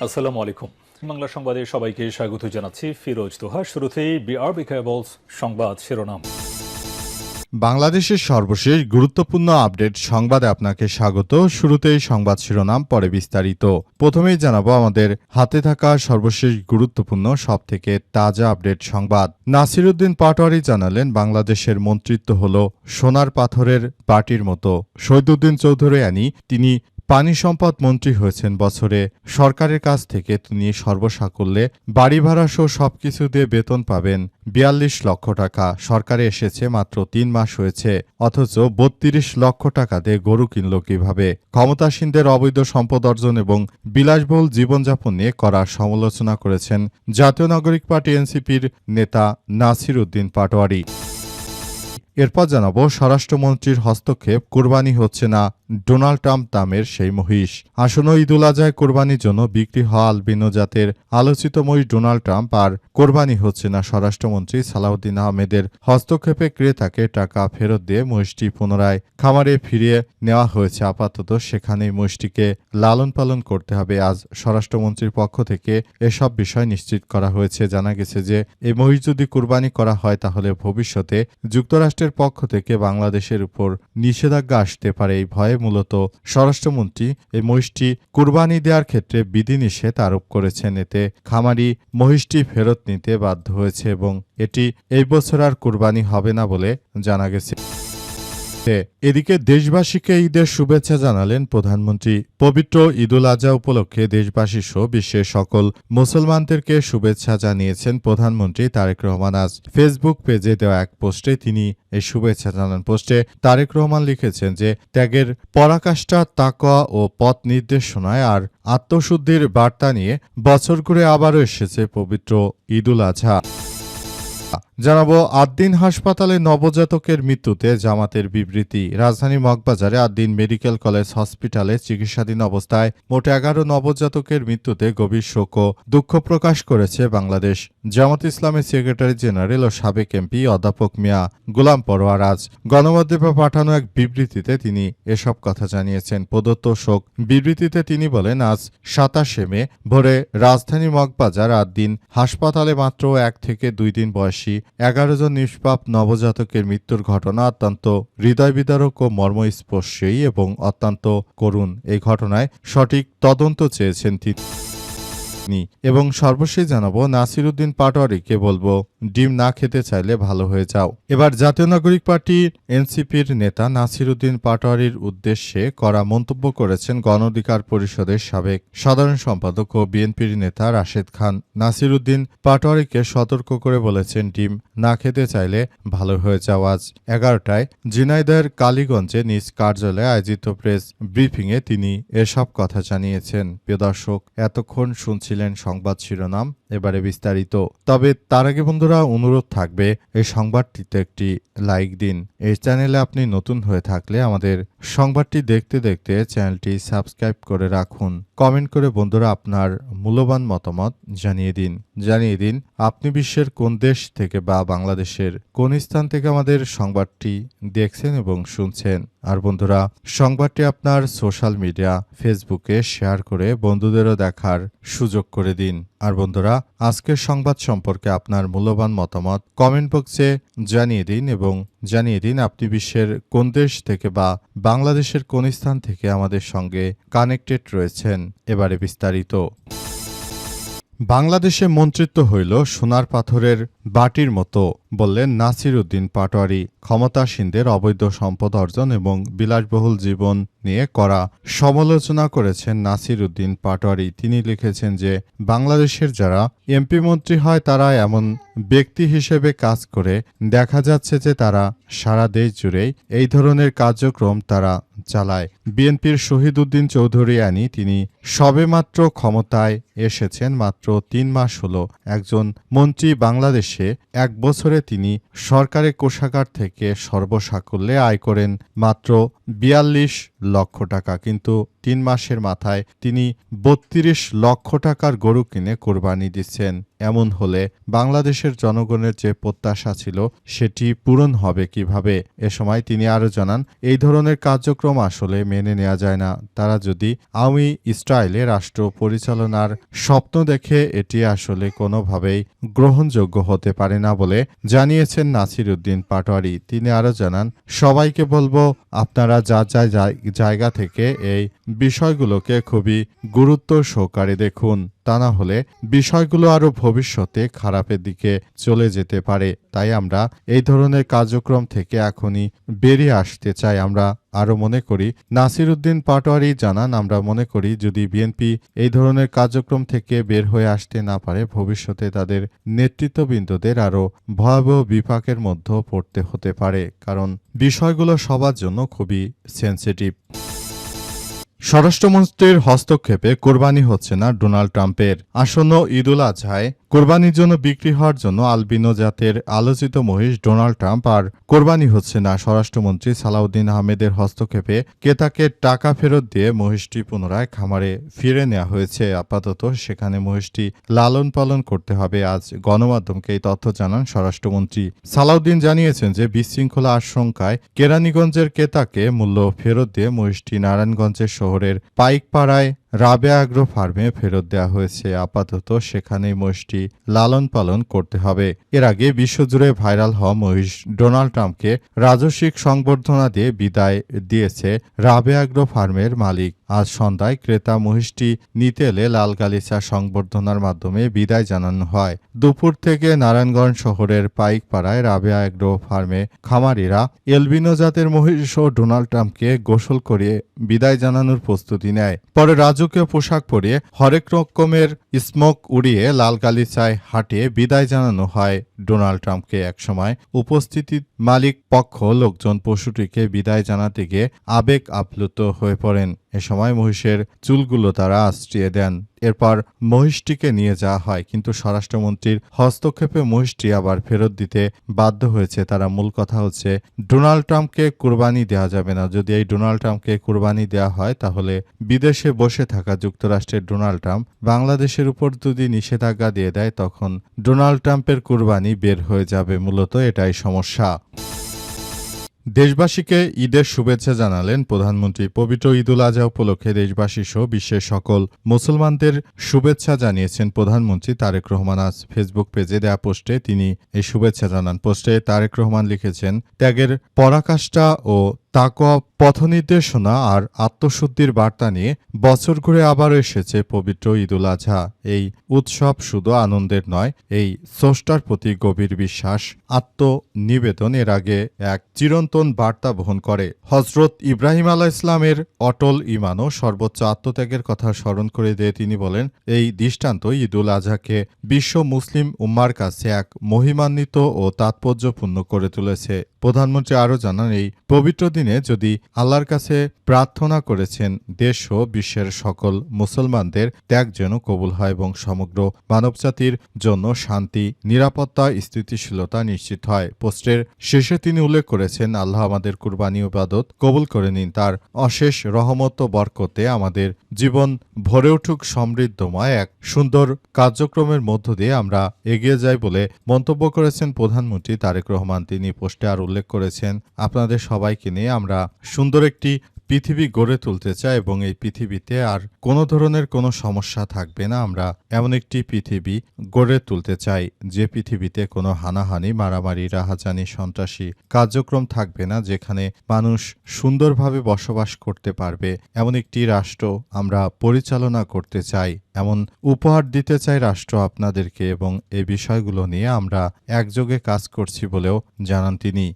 আসসালামু আলাইকুম। বাংলা সংবাদে সবাইকে স্বাগত জানাচ্ছি ফিরোজ তোহা। শুরুতেই বিআরবি কেবলস সংবাদ শিরোনাম। বাংলাদেশের সর্বশেষ গুরুত্বপূর্ণ আপডেট সংবাদে আপনাকে স্বাগত। শুরুতেই সংবাদ শিরোনাম, পরে বিস্তারিত। প্রথমেই জানাবো আমাদের হাতে থাকা সর্বশেষ গুরুত্বপূর্ণ সবথেকে তাজা আপডেট সংবাদ। নাসিরুদ্দিন পাটোয়ারি জানালেন, বাংলাদেশের মন্ত্রিত্ব হল সোনার পাথরের বাটির মতো। শহীদুদ্দিন চৌধুরী আনি তিনি পানি সম্পদ মন্ত্রী হয়েছেন বছরে। সরকারের কাছ থেকে তিনি সর্বসাকুল্যে বাড়ি ভাড়া সহ সবকিছু দিয়ে বেতন পাবেন ৪২ লক্ষ টাকা। সরকারে এসেছে মাত্র ৩ মাস হয়েছে, অথচ ৩২ লক্ষ টাকা দিয়ে গরু কিনল কিভাবে? ক্ষমতাসীনদের অবৈধ সম্পদ অর্জন এবং বিলাসবহুল জীবনযাপন নিয়ে করা সমালোচনা করেছেন জাতীয় নাগরিক পার্টি এনসিপির নেতা নাসিরুদ্দিন পাটোয়ারি। এরপর জানাবো, স্বরাষ্ট্রমন্ত্রীর হস্তক্ষেপ, কুরবানি হচ্ছে না ডোনাল্ড ট্রাম্প দামের সেই মহিষ। আসন্ন ঈদুল আজহায় কোরবানির জন্য বিক্রি হওয়া আলবিনো জাতের আলোচিত মহিষ ডোনাল্ড ট্রাম্প আর কোরবানি হচ্ছে না। স্বরাষ্ট্রমন্ত্রী সালাউদ্দিন আহমেদের হস্তক্ষেপে ক্রেতাকে টাকা ফেরত দিয়ে মহিষটি পুনরায় খামারে ফিরিয়ে নেওয়া হয়েছে। আপাতত সেখানেই মহিষটিকে লালন পালন করতে হবে। আজ স্বরাষ্ট্রমন্ত্রীর পক্ষ থেকে এসব বিষয় নিশ্চিত করা হয়েছে। জানা গেছে যে এই মহিষ যদি কোরবানি করা হয় তাহলে ভবিষ্যতে যুক্তরাষ্ট্রের পক্ষ থেকে বাংলাদেশের উপর নিষেধাজ্ঞা আসতে পারে। এই ভয়ে মূলত স্বরাষ্ট্রমন্ত্রী এই মহিষটি কুরবানি দেওয়ার ক্ষেত্রে বিধিনিষেধ আরোপ করেছেন। এতে খামারি মহিষটি ফেরত নিতে বাধ্য হয়েছে এবং এটি এই বছর আর কুরবানি হবে না বলে জানা গেছে। এদিকে দেশবাসীকে ঈদের শুভেচ্ছা জানালেন প্রধানমন্ত্রী। পবিত্র ঈদুল আজহা উপলক্ষে দেশবাসী সহ বিশ্বের সকল মুসলমানদেরকে শুভেচ্ছা জানিয়েছেন প্রধানমন্ত্রী তারেক রহমান। আজ ফেসবুক পেজে দেওয়া এক পোস্টে তিনি এই শুভেচ্ছা জানান। পোস্টে তারেক রহমান লিখেছেন যে ত্যাগের পরাকাষ্ঠা, তাকওয়া ও পথ নির্দেশনায় আর আত্মশুদ্ধির বার্তা নিয়ে বছর ঘুরে আবারও এসেছে পবিত্র ঈদুল আজহা। জানাবো, আদ্দিন হাসপাতালে নবজাতকের মৃত্যুতে জামাতের বিবৃতি। রাজধানী মগবাজারে আদ্দিন মেডিকেল কলেজ হসপিটালে চিকিৎসাধীন অবস্থায় মোট ১১ নবজাতকের মৃত্যুতে গভীর শোক ও দুঃখ প্রকাশ করেছে বাংলাদেশ জামাত ইসলামের সেক্রেটারি জেনারেল ও সাবেক এমপি অধ্যাপক মিয়া গোলাম পরোয়ার। আজ গণমাধ্যমে পাঠানো এক বিবৃতিতে তিনি এসব কথা জানিয়েছেন। প্রদত্ত শোক বিবৃতিতে তিনি বলেন, আজ ২৭ মে ভোরে রাজধানী মগবাজার আদ্দিন হাসপাতালে মাত্র ১ থেকে ২ দিন বয়সী ১১ জন নিষ্পাপ নবজাতকের মৃত্যুর ঘটনা অত্যন্ত হৃদয়বিদারক ও মর্মস্পর্শী এবং অত্যন্ত করুণ। এই ঘটনায় সঠিক তদন্ত চেয়েছেন তিনি। এবং সর্বশেষ জানাবো, নাসিরুদ্দিন পাটোয়ারিকে বলবো, ডিম না খেতে চাইলে ভালো হয়ে যাও। এবার জাতীয় নাগরিক পার্টি এনসিপির নেতা নাসিরুদ্দিন পাটোয়ারির উদ্দেশ্যে করা মন্তব্য করেছেন গণ অধিকার পরিষদের সাবেক সাধারণ সম্পাদক ও বিএনপির নেতা রাশেদ খান। নাসিরুদ্দিন পাটোয়ারিকে সতর্ক করে বলেছেন, ডিম না খেতে চাইলে ভালো হয়ে যাও। আজ ১১টায় ঝিনাইদহের কালীগঞ্জে নিজ কার্যালয়ে আয়োজিত প্রেস ব্রিফিংয়ে তিনি এসব কথা জানিয়েছেন। প্রিয় দর্শক, এতক্ষণ শুনছিলেন সংবাদ শিরোনাম, এবারে বিস্তারিত। তবে তার আগে বন্ধুরা, অনুরোধ থাকবে এই সংবাদটিতে একটি লাইক দিন। এই চ্যানেলে আপনি নতুন হয়ে থাকলে আমাদের সংবাদটি দেখতে দেখতে চ্যানেলটি সাবস্ক্রাইব করে রাখুন। কমেন্ট করে বন্ধুরা আপনার মূল্যবান মতামত জানিয়ে দিন আপনি বিশ্বের কোন দেশ থেকে বা বাংলাদেশের কোন স্থান থেকে আমাদের সংবাদটি দেখছেন এবং শুনছেন। আর বন্ধুরা, সংবাদটি আপনার সোশ্যাল মিডিয়া ফেসবুকে শেয়ার করে বন্ধুদেরও দেখার সুযোগ করে দিন। আর বন্ধুরা, আজকের সংবাদ সম্পর্কে আপনার মূল্যবান মতামত কমেন্ট বক্সে জানিয়ে দিন এবং জানিয়ে দিন আপনি বিশ্বের কোন দেশ থেকে বা বাংলাদেশের কোন স্থান থেকে আমাদের সঙ্গে কানেক্টেড রয়েছেন। এবারে বিস্তারিত। বাংলাদেশে মন্ত্রিত্ব হইল সোনার পাথরের বাটির মতো, বললেন নাসিরুদ্দিন পাটোয়ারি। ক্ষমতাসীনদের অবৈধ সম্পদ অর্জন এবং বিলাসবহুল জীবন নিয়ে করা সমালোচনা করেছেন নাসিরুদ্দিন পাটোয়ারি। তিনি লিখেছেন যে বাংলাদেশের যারা এমপি মন্ত্রী হয় তারা এমন ব্যক্তি হিসেবে কাজ করে দেখা যাচ্ছে যে তারা সারা দেশ জুড়েই এই ধরনের কার্যক্রম তারা চালায়। বিএনপির শহীদুদ্দিন চৌধুরী আনি তিনি সবেমাত্র ক্ষমতায় এসেছেন, মাত্র ৩ মাস হলো একজন মন্ত্রী। বাংলাদেশে ১ বছরে তিনি সরকারি কোষাগার থেকে সর্বসাকুল্যে আয় করেন মাত্র 42 লক্ষ টাকা, কিন্তু 3 মাসের মাথায় তিনি 32 লক্ষ টাকার গরু কিনে কোরবানি দিচ্ছেন। এমন হলে বাংলাদেশের জনগণের যে প্রত্যাশা ছিল সেটি পূরণ হবে কিভাবে? এ সময় তিনি আরও জানান, এই ধরনের কার্যক্রম আসলে মেনে নেওয়া যায় না। তারা যদি আওয়ামী স্টাইলে রাষ্ট্র পরিচালনার স্বপ্ন দেখে এটি আসলে কোনোভাবেই গ্রহণযোগ্য হতে পারে না বলে জানিয়েছেন নাসির উদ্দিন পাটোয়ারি। তিনি আরও জানান, সবাইকে বলবো আপনারা যার জায়গা থেকে এই বিষয়গুলোকে খুবই গুরুত্ব সহকারে দেখুন, তা না হলে বিষয়গুলো আরও ভবিষ্যতে খারাপের দিকে চলে যেতে পারে। তাই আমরা এই ধরনের কার্যক্রম থেকে এখনই বেরিয়ে আসতে চাই। আমরা আরও মনে করি, নাসির উদ্দিন পাটোয়ারি জানান, আমরা মনে করি যদি বিএনপি এই ধরনের কার্যক্রম থেকে বের হয়ে আসতে না পারে, ভবিষ্যতে তাদের নেতৃত্ববৃন্দদের আরও ভয়াবহ বিপাকের মধ্যে পড়তে হতে পারে, কারণ বিষয়গুলো সবার জন্য খুবই সেনসিটিভ। স্বরাষ্ট্রমন্ত্রীর হস্তক্ষেপে কোরবানি হচ্ছে না ডোনাল্ড ট্রাম্পের। আসন্ন ঈদুল আজহায় কোরবানির জন্য বিক্রি হওয়ার জন্য আলবিনো জাতের আলোচিত মহিষ ডোনাল্ড ট্রাম্প আর কোরবানি হচ্ছে না। স্বরাষ্ট্রমন্ত্রী সালাউদ্দিন আহমেদের হস্তক্ষেপে ক্রেতাকে টাকা ফেরত দিয়ে মহিষটি পুনরায় খামারে ফিরে নেওয়া হয়েছে। আপাতত সেখানে মহিষটি লালন পালন করতে হবে। আজ গণমাধ্যমকে এই তথ্য জানান স্বরাষ্ট্রমন্ত্রী। সালাউদ্দিন জানিয়েছেন যে বিশৃঙ্খলা আশঙ্কায় কেরানীগঞ্জের ক্রেতাকে মূল্য ফেরত দিয়ে মহিষটি নারায়ণগঞ্জের শহরের পাইকপাড়ায় রাবেয়া অ্যাগ্রো ফার্মে ফেরত দেওয়া হয়েছে। আপাতত সেখানেই মহিষটি লালন পালন করতে হবে। এর আগে বিশ্বজুড়ে ভাইরাল হওয়া মহিষ ডোনাল্ড ট্রাম্পকে রাজস্বিক সংবর্ধনা দিয়ে বিদায় দিয়েছে রাবেয়া অ্যাগ্রো ফার্মের মালিক। আজ সন্ধ্যায় ক্রেতা মহিষটি নিতে এলে লাল গালিচা সংবর্ধনার মাধ্যমে বিদায় জানানো হয়। দুপুর থেকে নারায়ণগঞ্জ শহরের পাইকপাড়ায় রাবেয়া অ্যাগ্রো ফার্মে খামারিরা এলবিনো জাতের মহিষ ও ডোনাল্ড ট্রাম্পকে গোসল করিয়ে বিদায় জানানোর প্রস্তুতি নেয়। পরে রাজকীয় পোশাক পরিয়ে হরেক রকমের স্মোক উড়িয়ে লাল গালিচায় হাঁটিয়ে বিদায় জানানো হয় ডোনাল্ড ট্রাম্পকে। একসময় উপস্থিতি মালিক পক্ষ লোকজন পশুটিকে বিদায় জানাতে গিয়ে আবেগ আপ্লুত হয়ে পড়েন। এ সময় মহিষের চুলগুলো তারা আঁচড়িয়ে দেন। এরপর মহিষটিকে নিয়ে যাওয়া হয়, কিন্তু স্বরাষ্ট্রমন্ত্রীর হস্তক্ষেপে মহিষটি আবার ফেরত দিতে বাধ্য হয়েছে তারা। মূল কথা হচ্ছে ডোনাল্ড ট্রাম্পকে কুরবানি দেওয়া যাবে না। যদি এই ডোনাল্ড ট্রাম্পকে কুরবানি দেওয়া হয় তাহলে বিদেশে বসে থাকা যুক্তরাষ্ট্রের ডোনাল্ড ট্রাম্প বাংলাদেশের উপর যদি নিষেধাজ্ঞা দিয়ে দেয়, তখন ডোনাল্ড ট্রাম্পের কুরবানি বের হয়ে যাবে। মূলত এটাই সমস্যা। দেশবাসীকে ঈদের শুভেচ্ছা জানালেন প্রধানমন্ত্রী। পবিত্র ঈদুল আজহা উপলক্ষে দেশবাসী সহ বিশ্বের সকল মুসলমানদের শুভেচ্ছা জানিয়েছেন প্রধানমন্ত্রী তারেক রহমান। আজ ফেসবুক পেজে দেয়া পোস্টে তিনি এই শুভেচ্ছা জানান। পোস্টে তারেক রহমান লিখেছেন, ত্যাগের পরাকাষ্ঠা ও তাকওয়া পথনির্দেশনা আর আত্মশুদ্ধির বার্তা নিয়ে বছর ঘুরে আবারও এসেছে পবিত্র ঈদুল আজহা। এই উৎসব শুধু আনন্দের নয়, এই স্রষ্টার প্রতি গভীর বিশ্বাস, আত্মনিবেদন এর আগে এক চিরন্তন বার্তা বহন করে। হজরত ইব্রাহিম আলাইহিস সালামের অটল ঈমান ও সর্বোচ্চ আত্মত্যাগের কথা স্মরণ করে দিয়ে তিনি বলেন, এই দৃষ্টান্ত ঈদুল আজহাকে বিশ্ব মুসলিম উম্মার কাছে এক মহিমান্বিত ও তাৎপর্যপূর্ণ করে তুলেছে। প্রধানমন্ত্রী আরও জানান, এই পবিত্র দিনে যদি আল্লাহর কাছে প্রার্থনা করেছেন দেশ ও বিশ্বের সকল মুসলমানদের ত্যাগ যেন কবুল হয় এবং সমগ্র মানবজাতির জন্য শান্তি, নিরাপত্তা, স্থিতিশীলতা নিশ্চিত হয়। পোস্টের শেষে তিনি উল্লেখ করেছেন, আল্লাহ আমাদের কুরবানি ও ইবাদত কবুল করে নিন। তার অশেষ রহমত ও বরকতে আমাদের জীবন ভরে উঠুক সমৃদ্ধময় এক সুন্দর কার্যক্রমের মধ্য দিয়ে আমরা এগিয়ে যাই বলে মন্তব্য করেছেন প্রধানমন্ত্রী তারেক রহমান। তিনি পোস্টে আর উল্লেখ করেছেন, আপনাদের সবাইকে নিয়ে আমরা সুন্দর একটি পৃথিবী গড়ে তুলতে চাই এবং এই পৃথিবীতে আর কোনো ধরনের কোনো সমস্যা থাকবে না। আমরা এমন একটি পৃথিবী গড়ে তুলতে চাই যে পৃথিবীতে কোনো হানাহানি, মারামারি, রাহাজানি, সন্ত্রাসী কার্যক্রম থাকবে না, যেখানে মানুষ সুন্দরভাবে বসবাস করতে পারবে। এমন একটি রাষ্ট্র আমরা পরিচালনা করতে চাই, এমন উপহার দিতে চাই রাষ্ট্র আপনাদেরকে এবং এই বিষয়গুলো নিয়ে আমরা একযোগে কাজ করছি বলেও জানান তিনি।